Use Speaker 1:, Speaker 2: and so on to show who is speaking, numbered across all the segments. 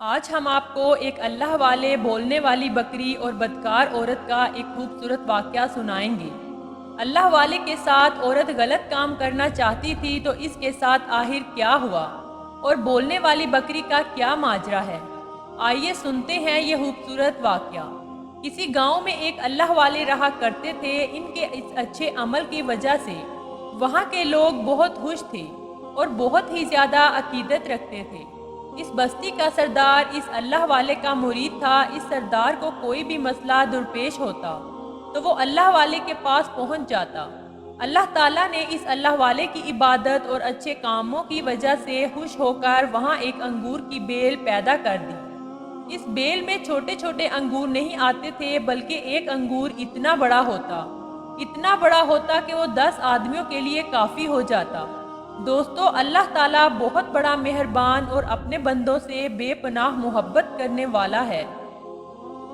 Speaker 1: آج ہم آپ کو ایک اللہ والے بولنے والی بکری اور بدکار عورت کا ایک خوبصورت واقعہ سنائیں گے۔ اللہ والے کے ساتھ عورت غلط کام کرنا چاہتی تھی تو اس کے ساتھ آخر کیا ہوا اور بولنے والی بکری کا کیا ماجرا ہے۔ آئیے سنتے ہیں یہ خوبصورت واقعہ۔ کسی گاؤں میں ایک اللہ والے رہا کرتے تھے۔ ان کے اس اچھے عمل کی وجہ سے وہاں کے لوگ بہت خوش تھے اور بہت ہی زیادہ عقیدت رکھتے تھے۔ اس بستی کا سردار اس اللہ والے کا مرید تھا۔ اس سردار کو کوئی بھی مسئلہ درپیش ہوتا تو وہ اللہ والے کے پاس پہنچ جاتا۔ اللہ تعالیٰ نے اس اللہ والے کی عبادت اور اچھے کاموں کی وجہ سے خوش ہو کر وہاں ایک انگور کی بیل پیدا کر دی۔ اس بیل میں چھوٹے چھوٹے انگور نہیں آتے تھے بلکہ ایک انگور اتنا بڑا ہوتا کہ وہ 10 آدمیوں کے لیے کافی ہو جاتا۔ دوستو، اللہ تعالیٰ بہت بڑا مہربان اور اپنے بندوں سے بے پناہ محبت کرنے والا ہے۔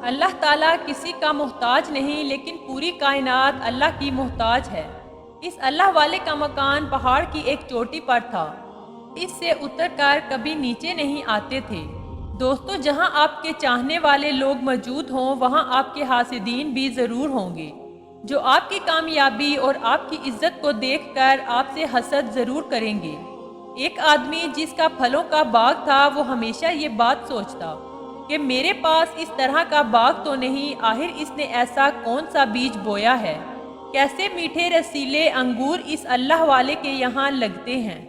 Speaker 1: اللہ تعالیٰ کسی کا محتاج نہیں لیکن پوری کائنات اللہ کی محتاج ہے۔ اس اللہ والے کا مکان پہاڑ کی ایک چوٹی پر تھا۔ اس سے اتر کر کبھی نیچے نہیں آتے تھے۔ دوستو، جہاں آپ کے چاہنے والے لوگ موجود ہوں وہاں آپ کے حاسدین بھی ضرور ہوں گے، جو آپ کی کامیابی اور آپ کی عزت کو دیکھ کر آپ سے حسد ضرور کریں گے۔ ایک آدمی جس کا پھلوں کا باغ تھا وہ ہمیشہ یہ بات سوچتا کہ میرے پاس اس طرح کا باغ تو نہیں، آخر اس نے ایسا کون سا بیج بویا ہے، کیسے میٹھے رسیلے انگور اس اللہ والے کے یہاں لگتے ہیں۔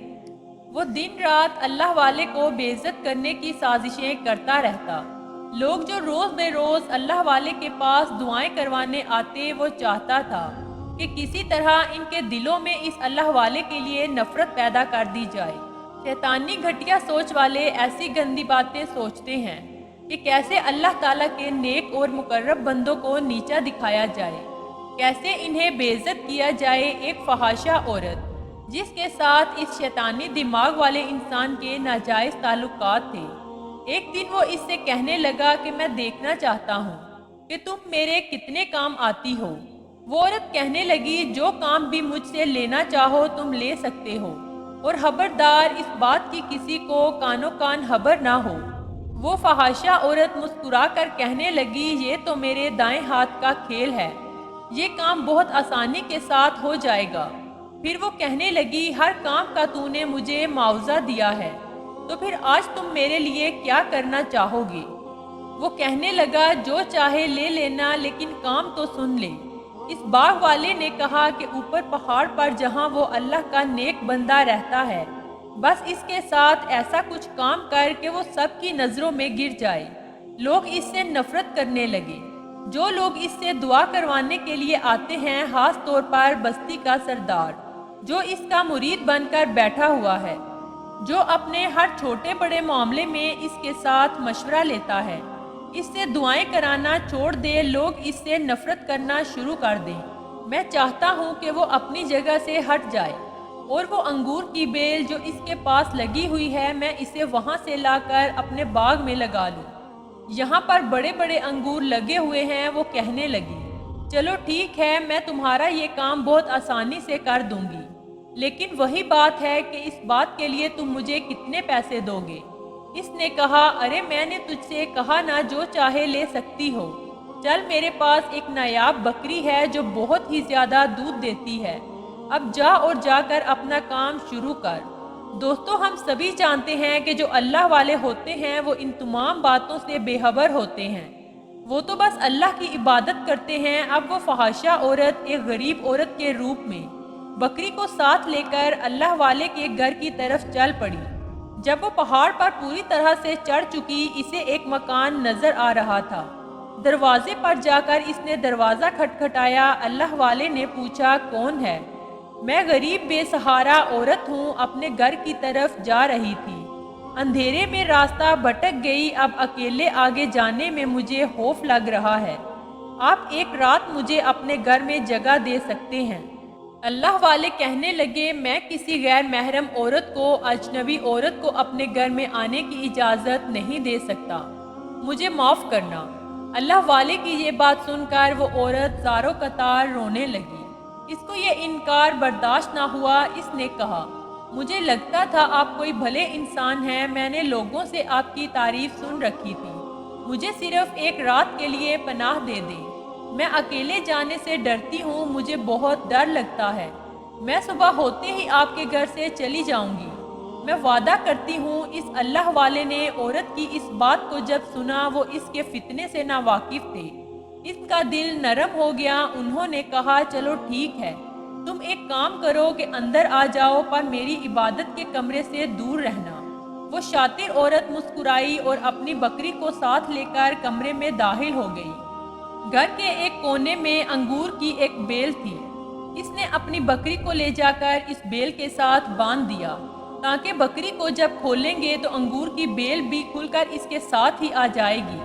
Speaker 1: وہ دن رات اللہ والے کو بے عزت کرنے کی سازشیں کرتا رہتا۔ لوگ جو روز بے روز اللہ والے کے پاس دعائیں کروانے آتے، وہ چاہتا تھا کہ کسی طرح ان کے دلوں میں اس اللہ والے کے لیے نفرت پیدا کر دی جائے۔ شیطانی گھٹیا سوچ والے ایسی گندی باتیں سوچتے ہیں کہ کیسے اللہ تعالیٰ کے نیک اور مقرب بندوں کو نیچا دکھایا جائے، کیسے انہیں بے عزت کیا جائے۔ ایک فحاشہ عورت جس کے ساتھ اس شیطانی دماغ والے انسان کے ناجائز تعلقات تھے، ایک دن وہ اس سے کہنے لگا کہ میں دیکھنا چاہتا ہوں کہ تم میرے کتنے کام آتی ہو۔ وہ عورت کہنے لگی، جو کام بھی مجھ سے لینا چاہو تم لے سکتے ہو، اور خبردار اس بات کی کسی کو کانوں کان خبر نہ ہو۔ وہ فحاشہ عورت مسکرا کر کہنے لگی، یہ تو میرے دائیں ہاتھ کا کھیل ہے، یہ کام بہت آسانی کے ساتھ ہو جائے گا۔ پھر وہ کہنے لگی، ہر کام کا تو نے مجھے معاوضہ دیا ہے، تو پھر آج تم میرے لیے کیا کرنا چاہو گے؟ وہ کہنے لگا، جو چاہے لے لینا لیکن کام تو سن لے۔ اس باغ والے نے کہا کہ اوپر پہاڑ پر جہاں وہ اللہ کا نیک بندہ رہتا ہے، بس اس کے ساتھ ایسا کچھ کام کر کہ وہ سب کی نظروں میں گر جائے۔ لوگ اس سے نفرت کرنے لگے۔ جو لوگ اس سے دعا کروانے کے لیے آتے ہیں، خاص طور پر بستی کا سردار جو اس کا مرید بن کر بیٹھا ہوا ہے، جو اپنے ہر چھوٹے بڑے معاملے میں اس کے ساتھ مشورہ لیتا ہے، اس سے دعائیں کرانا چھوڑ دے، لوگ اس سے نفرت کرنا شروع کر دیں۔ میں چاہتا ہوں کہ وہ اپنی جگہ سے ہٹ جائے اور وہ انگور کی بیل جو اس کے پاس لگی ہوئی ہے، میں اسے وہاں سے لا کر اپنے باغ میں لگا لوں۔ یہاں پر بڑے بڑے انگور لگے ہوئے ہیں۔ وہ کہنے لگی، چلو ٹھیک ہے، میں تمہارا یہ کام بہت آسانی سے کر دوں گی، لیکن وہی بات ہے کہ اس بات کے لیے تم مجھے کتنے پیسے دو گے؟ اس نے کہا، ارے میں نے تجھ سے کہا نا جو چاہے لے سکتی ہو۔ چل، میرے پاس ایک نایاب بکری ہے جو بہت ہی زیادہ دودھ دیتی ہے، اب جا اور جا کر اپنا کام شروع کر۔ دوستو، ہم سبھی جانتے ہیں کہ جو اللہ والے ہوتے ہیں وہ ان تمام باتوں سے بے خبر ہوتے ہیں، وہ تو بس اللہ کی عبادت کرتے ہیں۔ اب وہ فحاشہ عورت ایک غریب عورت کے روپ میں بکری کو ساتھ لے کر اللہ والے کے گھر کی طرف چل پڑی۔ جب وہ پہاڑ پر پوری طرح سے چڑھ چکی، اسے ایک مکان نظر آ رہا تھا۔ دروازے پر جا کر اس نے دروازہ کھٹکھٹایا۔ اللہ والے نے پوچھا، کون ہے؟ میں غریب بے سہارا عورت ہوں، اپنے گھر کی طرف جا رہی تھی، اندھیرے میں راستہ بھٹک گئی، اب اکیلے آگے جانے میں مجھے خوف لگ رہا ہے، آپ ایک رات مجھے اپنے گھر میں جگہ دے سکتے ہیں؟ اللہ والے کہنے لگے، میں کسی غیر محرم عورت کو، اجنبی عورت کو اپنے گھر میں آنے کی اجازت نہیں دے سکتا، مجھے معاف کرنا۔ اللہ والے کی یہ بات سن کر وہ عورت زاروں قطار رونے لگی۔ اس کو یہ انکار برداشت نہ ہوا۔ اس نے کہا، مجھے لگتا تھا آپ کوئی بھلے انسان ہیں، میں نے لوگوں سے آپ کی تعریف سن رکھی تھی۔ مجھے صرف ایک رات کے لیے پناہ دے دیں۔ میں اکیلے جانے سے ڈرتی ہوں، مجھے بہت ڈر لگتا ہے۔ میں صبح ہوتے ہی آپ کے گھر سے چلی جاؤں گی۔ میں وعدہ کرتی ہوں۔ اس اللہ والے نے عورت کی اس بات کو جب سنا، وہ اس کے فتنے سے ناواقف تھے۔ اس کا دل نرم ہو گیا۔ انہوں نے کہا چلو ٹھیک ہے، تم ایک کام کرو کہ اندر آ جاؤ، پر میری عبادت کے کمرے سے دور رہنا۔ وہ شاطر عورت مسکرائی اور اپنی بکری کو ساتھ لے کر کمرے میں داخل ہو گئی۔ گھر کے ایک کونے میں انگور کی ایک بیل تھی۔ اس نے اپنی بکری کو لے جا کر اس بیل کے ساتھ باندھ دیا تاکہ بکری کو جب کھولیں گے تو انگور کی بیل بھی کھل کر اس کے ساتھ ہی آ جائے گی۔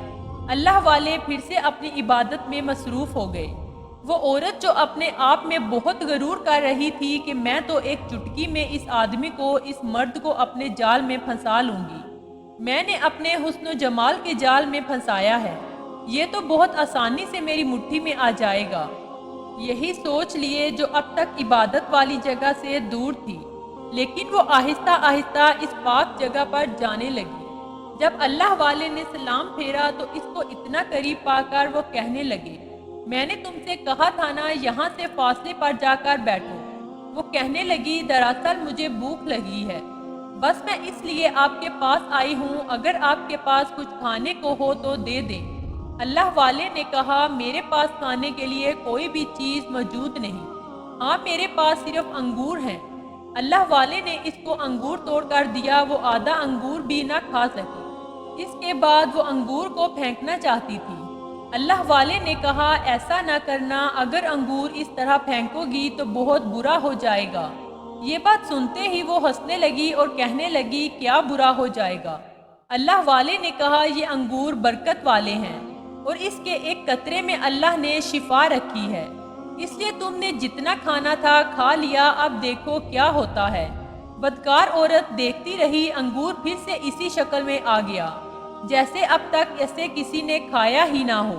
Speaker 1: اللہ والے پھر سے اپنی عبادت میں مصروف ہو گئے۔ وہ عورت جو اپنے آپ میں بہت غرور کر رہی تھی کہ میں تو ایک چٹکی میں اس آدمی کو، اس مرد کو اپنے جال میں پھنسا لوں گی، میں نے اپنے حسن و جمال کے جال میں پھنسایا ہے، یہ تو بہت آسانی سے میری مٹھی میں آ جائے گا۔ یہی سوچ لیے جو اب تک عبادت والی جگہ سے دور تھی، لیکن وہ آہستہ آہستہ اس پاک جگہ پر جانے لگی۔ جب اللہ والے نے سلام پھیرا تو اس کو اتنا قریب پا کر وہ کہنے لگے، میں نے تم سے کہا تھا نا یہاں سے فاصلے پر جا کر بیٹھو۔ وہ کہنے لگی دراصل مجھے بھوک لگی ہے، بس میں اس لیے آپ کے پاس آئی ہوں، اگر آپ کے پاس کچھ کھانے کو ہو تو دے دیں۔ اللہ والے نے کہا میرے پاس کھانے کے لیے کوئی بھی چیز موجود نہیں، ہاں میرے پاس صرف انگور ہیں۔ اللہ والے نے اس کو انگور توڑ کر دیا، وہ آدھا انگور بھی نہ کھا سکی۔ اس کے بعد وہ انگور کو پھینکنا چاہتی تھی۔ اللہ والے نے کہا ایسا نہ کرنا، اگر انگور اس طرح پھینکو گی تو بہت برا ہو جائے گا۔ یہ بات سنتے ہی وہ ہنسنے لگی اور کہنے لگی کیا برا ہو جائے گا؟ اللہ والے نے کہا یہ انگور برکت والے ہیں اور اس کے ایک قطرے میں اللہ نے شفا رکھی ہے، اس لیے تم نے جتنا کھانا تھا کھا لیا، اب دیکھو کیا ہوتا ہے۔ بدکار عورت دیکھتی رہی، انگور پھر سے اسی شکل میں آ گیا جیسے اب تک اسے کسی نے کھایا ہی نہ ہو۔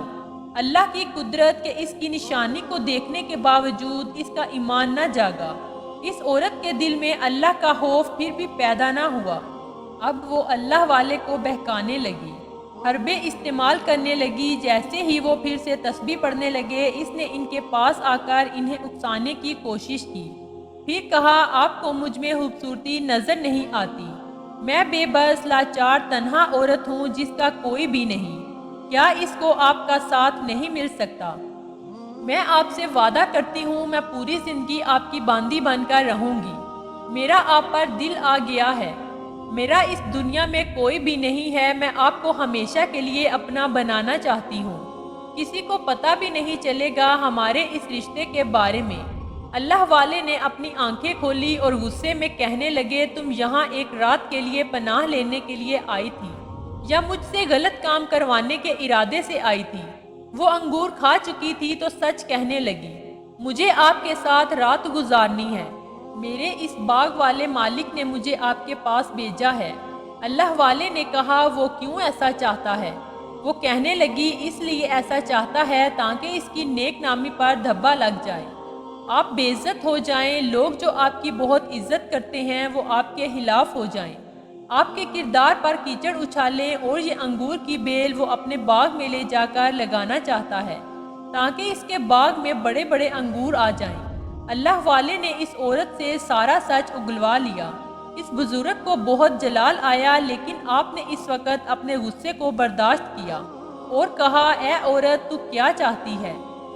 Speaker 1: اللہ کی قدرت کہ اس کی نشانی کو دیکھنے کے باوجود اس کا ایمان نہ جاگا۔ اس عورت کے دل میں اللہ کا خوف پھر بھی پیدا نہ ہوا۔ اب وہ اللہ والے کو بہکانے لگی، حربے استعمال کرنے لگی۔ جیسے ہی وہ پھر سے تسبیح پڑھنے لگے، اس نے ان کے پاس آ کر انہیں اکسانے کی کوشش کی۔ پھر کہا آپ کو مجھ میں خوبصورتی نظر نہیں آتی، میں بے بس لاچار تنہا عورت ہوں جس کا کوئی بھی نہیں، کیا اس کو آپ کا ساتھ نہیں مل سکتا؟ میں آپ سے وعدہ کرتی ہوں میں پوری زندگی آپ کی باندی بن کر رہوں گی۔ میرا آپ پر دل آ گیا ہے، میرا اس دنیا میں کوئی بھی نہیں ہے، میں آپ کو ہمیشہ کے لیے اپنا بنانا چاہتی ہوں، کسی کو پتہ بھی نہیں چلے گا ہمارے اس رشتے کے بارے میں۔ اللہ والے نے اپنی آنکھیں کھولی اور غصے میں کہنے لگے تم یہاں ایک رات کے لیے پناہ لینے کے لیے آئی تھی یا مجھ سے غلط کام کروانے کے ارادے سے آئی تھی؟ وہ انگور کھا چکی تھی تو سچ کہنے لگی، مجھے آپ کے ساتھ رات گزارنی ہے، میرے اس باغ والے مالک نے مجھے آپ کے پاس بھیجا ہے۔ اللہ والے نے کہا وہ کیوں ایسا چاہتا ہے؟ وہ کہنے لگی اس لیے ایسا چاہتا ہے تاکہ اس کی نیک نامی پر دھبا لگ جائے، آپ بے عزت ہو جائیں، لوگ جو آپ کی بہت عزت کرتے ہیں وہ آپ کے خلاف ہو جائیں، آپ کے کردار پر کیچڑ اچھالیں، اور یہ انگور کی بیل وہ اپنے باغ میں لے جا کر لگانا چاہتا ہے تاکہ اس کے باغ میں بڑے بڑے انگور آ جائیں۔ اللہ والے نے اس عورت سے سارا سچ اگلوا لیا۔ اس بزرگ کو بہت جلال آیا، لیکن آپ نے اس وقت اپنے غصے کو برداشت کیا اور کہا اے عورت تو کیا چاہتی ہے؟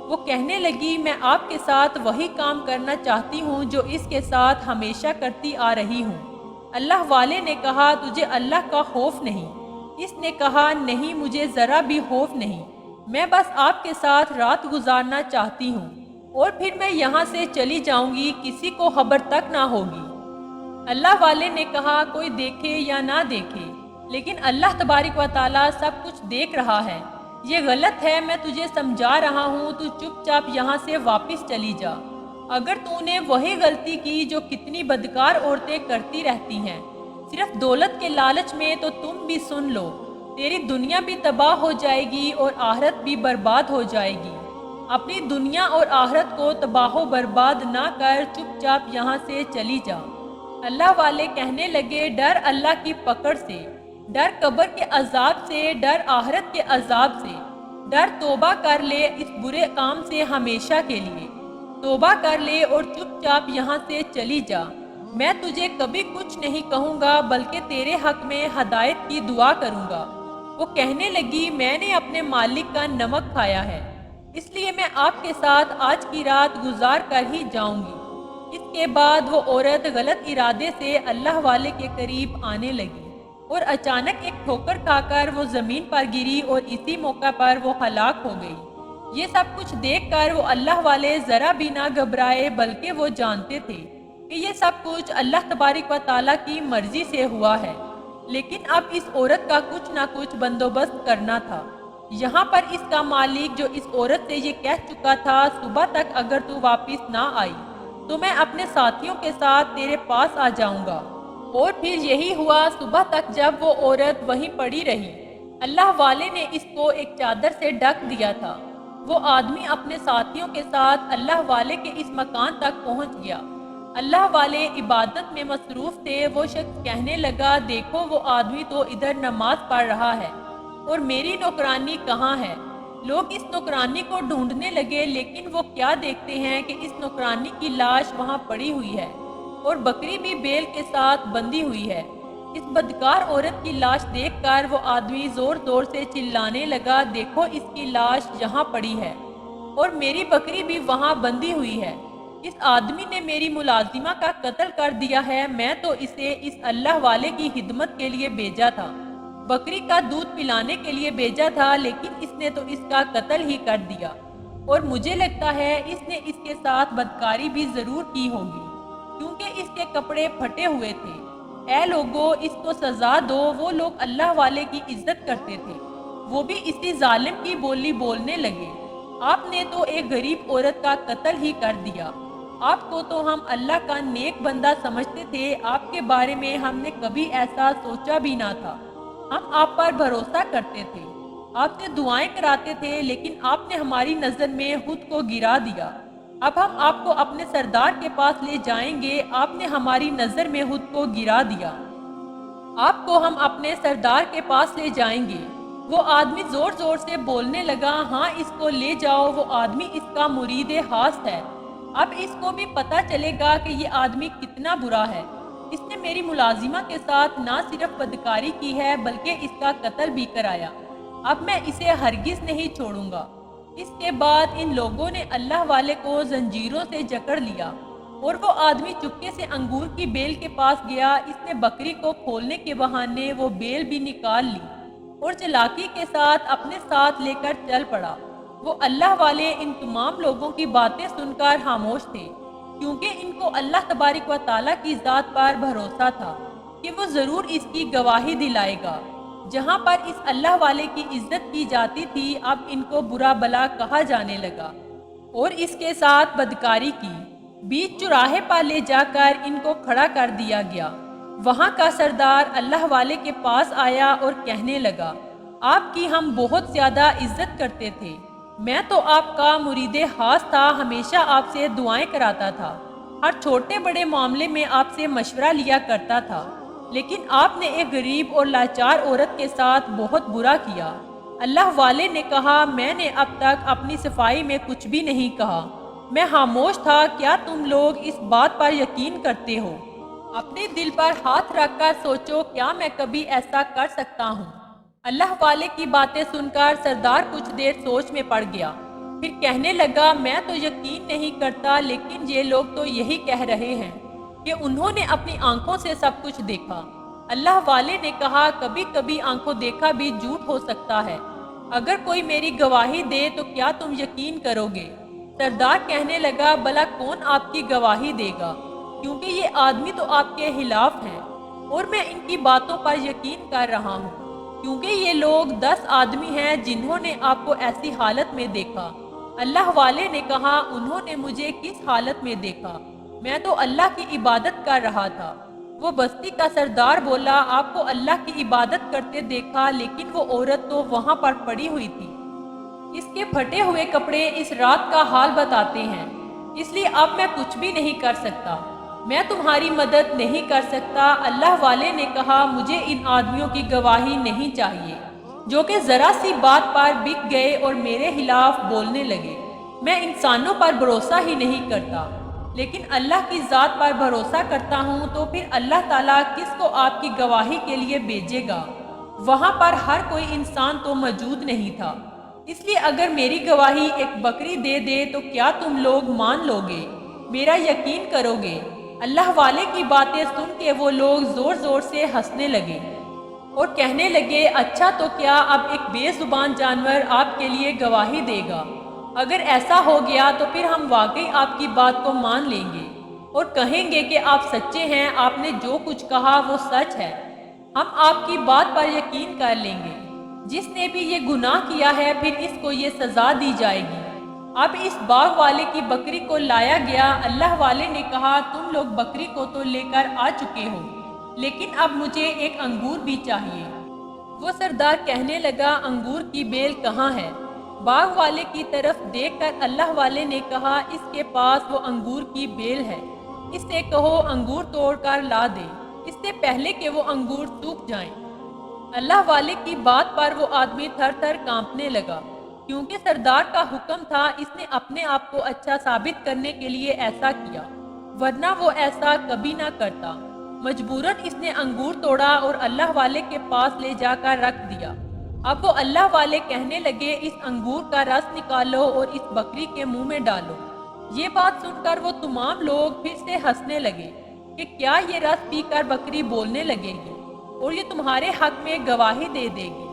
Speaker 1: وہ کہنے لگی میں آپ کے ساتھ وہی کام کرنا چاہتی ہوں جو اس کے ساتھ ہمیشہ کرتی آ رہی ہوں۔ اللہ والے نے کہا تجھے اللہ کا خوف نہیں؟ اس نے کہا نہیں مجھے ذرا بھی خوف نہیں، میں بس آپ کے ساتھ رات گزارنا چاہتی ہوں اور پھر میں یہاں سے چلی جاؤں گی، کسی کو خبر تک نہ ہوگی۔ اللہ والے نے کہا کوئی دیکھے یا نہ دیکھے، لیکن اللہ تبارک و تعالیٰ سب کچھ دیکھ رہا ہے، یہ غلط ہے، میں تجھے سمجھا رہا ہوں، تو چپ چاپ یہاں سے واپس چلی جا۔ اگر تو نے وہی غلطی کی جو کتنی بدکار عورتیں کرتی رہتی ہیں صرف دولت کے لالچ میں، تو تم بھی سن لو، تیری دنیا بھی تباہ ہو جائے گی اور آخرت بھی برباد ہو جائے گی۔ اپنی دنیا اور آخرت کو تباہ و برباد نہ کر چپ چاپ یہاں سے چلی جا۔ اللہ والے کہنے لگے، ڈر اللہ کی پکڑ سے، ڈر قبر کے عذاب سے، ڈر آخرت کے عذاب سے، ڈر توبہ کر لے اس برے کام سے ہمیشہ کے لیے، توبہ کر لے اور چپ چاپ یہاں سے چلی جا، میں تجھے کبھی کچھ نہیں کہوں گا بلکہ تیرے حق میں ہدایت کی دعا کروں گا۔ وہ کہنے لگی، میں نے اپنے مالک کا نمک کھایا ہے، اس لیے میں آپ کے ساتھ آج کی رات گزار کر ہی جاؤں گی۔ اس کے بعد وہ عورت غلط ارادے سے اللہ والے کے قریب آنے لگی اور اچانک ایک ٹھوکر کھا کر وہ زمین پر گری اور اسی موقع پر وہ ہلاک ہو گئی۔ یہ سب کچھ دیکھ کر وہ اللہ والے ذرا بھی نہ گھبرائے، بلکہ وہ جانتے تھے کہ یہ سب کچھ اللہ تبارک و تعالیٰ کی مرضی سے ہوا ہے، لیکن اب اس عورت کا کچھ نہ کچھ بندوبست کرنا تھا۔ یہاں پر اس کا مالک جو اس عورت سے یہ کہہ چکا تھا، صبح تک اگر تو واپس نہ آئی تو میں اپنے ساتھیوں کے ساتھ تیرے پاس آ جاؤں گا۔ اور پھر یہی ہوا، صبح تک جب وہ عورت وہیں پڑی رہی، اللہ والے نے اس کو ایک چادر سے ڈھک دیا تھا۔ وہ آدمی اپنے ساتھیوں کے ساتھ اللہ والے کے اس مکان تک پہنچ گیا۔ اللہ والے عبادت میں مصروف تھے۔ وہ شخص کہنے لگا، دیکھو وہ آدمی تو ادھر نماز پڑھ رہا ہے اور میری نوکرانی کہاں ہے؟ لوگ اس نوکرانی کو ڈھونڈنے لگے، لیکن وہ کیا دیکھتے ہیں کہ اس نوکرانی کی لاش وہاں پڑی ہوئی ہے اور بکری بھی بیل کے ساتھ بندھی ہوئی ہے۔ اس بدکار عورت کی لاش دیکھ کر وہ آدمی زور زور سے چلانے لگا، دیکھو اس کی لاش یہاں پڑی ہے اور میری بکری بھی وہاں بندھی ہوئی ہے۔ اس آدمی نے میری ملازمہ کا قتل کر دیا ہے، میں تو اسے اس اللہ والے کی خدمت کے لیے بھیجا تھا، بکری کا دودھ پلانے کے لیے بھیجا تھا، لیکن اس نے تو اس کا قتل ہی کر دیا، اور مجھے لگتا ہے اس نے اس کے ساتھ بدکاری بھی ضرور کی ہوگی، کیونکہ اس کے کپڑے پھٹے ہوئے تھے۔ اے لوگو، اس کو سزا دو۔ وہ لوگ اللہ والے کی عزت کرتے تھے، وہ بھی اسی ظالم کی بولی بولنے لگے، آپ نے تو ایک غریب عورت کا قتل ہی کر دیا، آپ کو تو ہم اللہ کا نیک بندہ سمجھتے تھے، آپ کے بارے میں ہم نے کبھی ایسا سوچا بھی نہ تھا، ہم آپ پر بھروسہ کرتے تھے، آپ سے دعائیں کراتے تھے، لیکن آپ نے ہماری نظر میں خود کو گرا دیا۔ اب ہم آپ کو اپنے سردار کے پاس لے جائیں گے، آپ نے ہماری نظر میں خود کو گرا دیا، آپ کو ہم اپنے سردار کے پاس لے جائیں گے۔ وہ آدمی زور زور سے بولنے لگا، ہاں اس کو لے جاؤ، وہ آدمی اس کا مرید خاص ہے، اب اس کو بھی پتہ چلے گا کہ یہ آدمی کتنا برا ہے، اس نے میری ملازمہ کے ساتھ نہ صرف بدکاری کی ہے بلکہ اس کا قتل بھی کرایا، اب میں اسے ہرگز نہیں چھوڑوں گا۔ اس کے بعد ان لوگوں نے اللہ والے کو زنجیروں سے جکڑ لیا، اور وہ آدمی چپکے سے انگور کی بیل کے پاس گیا، اس نے بکری کو کھولنے کے بہانے وہ بیل بھی نکال لی اور چلاکی کے ساتھ اپنے ساتھ لے کر چل پڑا۔ وہ اللہ والے ان تمام لوگوں کی باتیں سن کر خاموش تھے، کیونکہ ان کو اللہ تبارک و تعالیٰ کی ذات پر بھروسہ تھا کہ وہ ضرور اس کی گواہی دلائے گا۔ جہاں پر اس اللہ والے کی عزت کی جاتی تھی، اب ان کو برا بلا کہا جانے لگا، اور اس کے ساتھ بدکاری کی۔ بیچ چوراہے پر لے جا کر ان کو کھڑا کر دیا گیا۔ وہاں کا سردار اللہ والے کے پاس آیا اور کہنے لگا، آپ کی ہم بہت زیادہ عزت کرتے تھے، میں تو آپ کا مرید خاص تھا، ہمیشہ آپ سے دعائیں کراتا تھا، ہر چھوٹے بڑے معاملے میں آپ سے مشورہ لیا کرتا تھا، لیکن آپ نے ایک غریب اور لاچار عورت کے ساتھ بہت برا کیا۔ اللہ والے نے کہا، میں نے اب تک اپنی صفائی میں کچھ بھی نہیں کہا، میں خاموش تھا، کیا تم لوگ اس بات پر یقین کرتے ہو؟ اپنے دل پر ہاتھ رکھ کر سوچو، کیا میں کبھی ایسا کر سکتا ہوں؟ اللہ والے کی باتیں سن کر سردار کچھ دیر سوچ میں پڑ گیا، پھر کہنے لگا، میں تو یقین نہیں کرتا، لیکن یہ لوگ تو یہی کہہ رہے ہیں کہ انہوں نے اپنی آنکھوں سے سب کچھ دیکھا۔ اللہ والے نے کہا، کبھی کبھی آنکھوں دیکھا بھی جھوٹ ہو سکتا ہے، اگر کوئی میری گواہی دے تو کیا تم یقین کرو گے؟ سردار کہنے لگا، بھلا کون آپ کی گواہی دے گا، کیونکہ یہ آدمی تو آپ کے خلاف ہیں، اور میں ان کی باتوں پر یقین کر رہا ہوں، کیونکہ یہ لوگ 10 آدمی ہیں جنہوں نے آپ کو ایسی حالت میں دیکھا۔ اللہ والے نے کہا، انہوں نے مجھے کس حالت میں دیکھا؟ میں تو اللہ کی عبادت کر رہا تھا۔ وہ بستی کا سردار بولا، آپ کو اللہ کی عبادت کرتے دیکھا، لیکن وہ عورت تو وہاں پر پڑی ہوئی تھی، اس کے پھٹے ہوئے کپڑے اس رات کا حال بتاتے ہیں، اس لیے اب میں کچھ بھی نہیں کر سکتا۔ میں تمہاری مدد نہیں کر سکتا۔ اللہ والے نے کہا مجھے ان آدمیوں کی گواہی نہیں چاہیے جو کہ ذرا سی بات پر بک گئے اور میرے خلاف بولنے لگے۔ میں انسانوں پر بھروسہ ہی نہیں کرتا لیکن اللہ کی ذات پر بھروسہ کرتا ہوں، تو پھر اللہ تعالیٰ کس کو آپ کی گواہی کے لیے بھیجے گا؟ وہاں پر ہر کوئی انسان تو موجود نہیں تھا، اس لیے اگر میری گواہی ایک بکری دے دے تو کیا تم لوگ مان لو گے، میرا یقین کرو گے؟ اللہ والے کی باتیں سن کے وہ لوگ زور زور سے ہنسنے لگے اور کہنے لگے اچھا تو کیا اب ایک بے زبان جانور آپ کے لیے گواہی دے گا؟ اگر ایسا ہو گیا تو پھر ہم واقعی آپ کی بات کو مان لیں گے اور کہیں گے کہ آپ سچے ہیں، آپ نے جو کچھ کہا وہ سچ ہے، ہم آپ کی بات پر یقین کر لیں گے۔ جس نے بھی یہ گناہ کیا ہے پھر اس کو یہ سزا دی جائے گی۔ اب اس باغ والے کی بکری کو لایا گیا۔ اللہ والے نے کہا تم لوگ بکری کو تو لے کر آ چکے ہو لیکن اب مجھے ایک انگور بھی چاہیے۔ وہ سردار کہنے لگا انگور کی بیل کہاں ہے؟ باغ والے کی طرف دیکھ کر اللہ والے نے کہا اس کے پاس وہ انگور کی بیل ہے، اس سے کہو انگور توڑ کر لا دے اس سے پہلے کہ وہ انگور سوکھ جائیں۔ اللہ والے کی بات پر وہ آدمی تھر تھر کانپنے لگا کیونکہ سردار کا حکم تھا، اس نے اپنے آپ کو اچھا ثابت کرنے کے لیے ایسا کیا ورنہ وہ ایسا کبھی نہ کرتا۔ مجبوراً اس نے انگور توڑا اور اللہ والے کے پاس لے جا کر رکھ دیا۔ اب وہ اللہ والے کہنے لگے اس انگور کا رس نکالو اور اس بکری کے منہ میں ڈالو۔ یہ بات سن کر وہ تمام لوگ پھر سے ہنسنے لگے کہ کیا یہ رس پی کر بکری بولنے لگے گی اور یہ تمہارے حق میں گواہی دے دے گی؟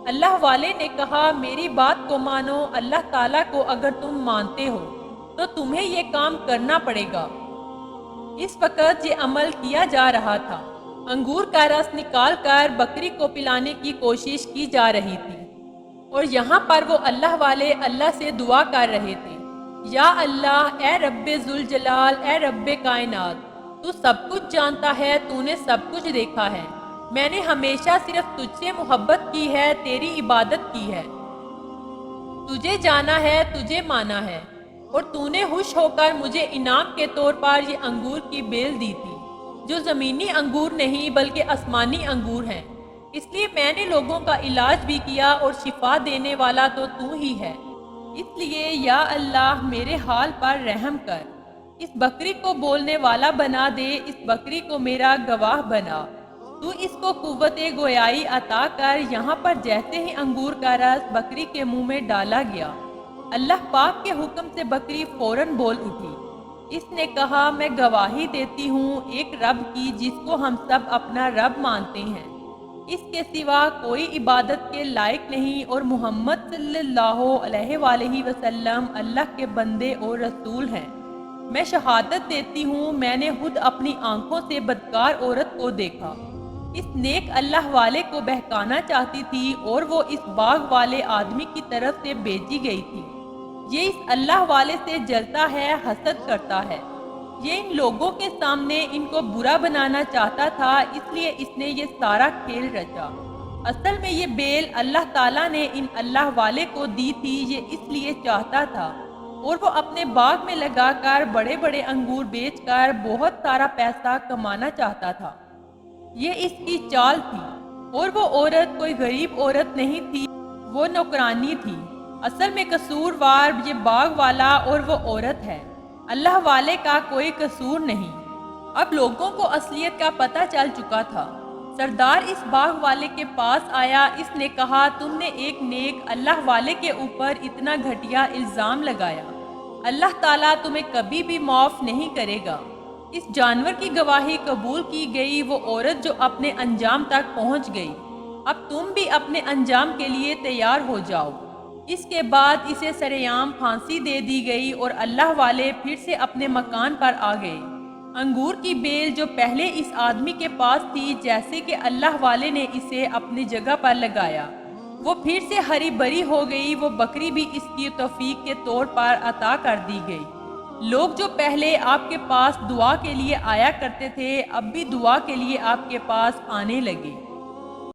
Speaker 1: اللہ والے نے کہا میری بات کو مانو، اللہ تعالیٰ کو اگر تم مانتے ہو تو تمہیں یہ کام کرنا پڑے گا۔ اس وقت یہ عمل کیا جا رہا تھا، انگور کا رس نکال کر بکری کو پلانے کی کوشش کی جا رہی تھی اور یہاں پر وہ اللہ والے اللہ سے دعا کر رہے تھے، یا اللہ، اے رب ذوالجلال، اے رب کائنات، تو سب کچھ جانتا ہے، تو نے سب کچھ دیکھا ہے، میں نے ہمیشہ صرف تجھ سے محبت کی ہے، تیری عبادت کی ہے، تجھے جانا ہے، تجھے مانا ہے، اور تو نے خوش ہو کر مجھے انعام کے طور پر یہ انگور کی بیل دی تھی جو زمینی انگور نہیں بلکہ آسمانی انگور ہیں، اس لیے میں نے لوگوں کا علاج بھی کیا اور شفا دینے والا تو ہی ہے، اس لیے یا اللہ میرے حال پر رحم کر، اس بکری کو بولنے والا بنا دے، اس بکری کو میرا گواہ بنا، تو اس کو قوت گویائی عطا کر۔ یہاں پر جیسے ہی انگور کا رس بکری کے منہ میں ڈالا گیا، اللہ پاک کے حکم سے بکری فوراً بول اٹھی۔ اس نے کہا میں گواہی دیتی ہوں ایک رب کی جس کو ہم سب اپنا رب مانتے ہیں، اس کے سوا کوئی عبادت کے لائق نہیں، اور محمد صلی اللہ علیہ وآلہ وسلم اللہ کے بندے اور رسول ہیں۔ میں شہادت دیتی ہوں میں نے خود اپنی آنکھوں سے بدکار عورت کو دیکھا، اس نیک اللہ والے کو بہکانا چاہتی تھی اور وہ اس باغ والے آدمی کی طرف سے بھیجی گئی تھی۔ یہ اس اللہ والے سے جلتا ہے، حسد کرتا ہے، یہ ان لوگوں کے سامنے ان کو برا بنانا چاہتا تھا، اس لیے اس نے یہ سارا کھیل رچا۔ اصل میں یہ بیل اللہ تعالیٰ نے ان اللہ والے کو دی تھی، یہ اس لیے چاہتا تھا اور وہ اپنے باغ میں لگا کر بڑے بڑے انگور بیچ کر بہت سارا پیسہ کمانا چاہتا تھا، یہ اس کی چال تھی۔ اور وہ عورت کوئی غریب عورت نہیں تھی، وہ نوکرانی تھی۔ اصل میں قصوروار یہ باغ والا اور وہ عورت ہے، اللہ والے کا کوئی قصور نہیں۔ اب لوگوں کو اصلیت کا پتہ چل چکا تھا۔ سردار اس باغ والے کے پاس آیا، اس نے کہا تم نے ایک نیک اللہ والے کے اوپر اتنا گھٹیا الزام لگایا، اللہ تعالیٰ تمہیں کبھی بھی معاف نہیں کرے گا۔ اس جانور کی گواہی قبول کی گئی، وہ عورت جو اپنے انجام تک پہنچ گئی، اب تم بھی اپنے انجام کے لیے تیار ہو جاؤ۔ اس کے بعد اسے سرعام پھانسی دے دی گئی اور اللہ والے پھر سے اپنے مکان پر آ گئے۔ انگور کی بیل جو پہلے اس آدمی کے پاس تھی، جیسے کہ اللہ والے نے اسے اپنی جگہ پر لگایا، وہ پھر سے ہری بری ہو گئی، وہ بکری بھی اس کی توفیق کے طور پر عطا کر دی گئی۔ لوگ جو پہلے آپ کے پاس دعا کے لیے آیا کرتے تھے، اب بھی دعا کے لیے آپ کے پاس آنے لگے۔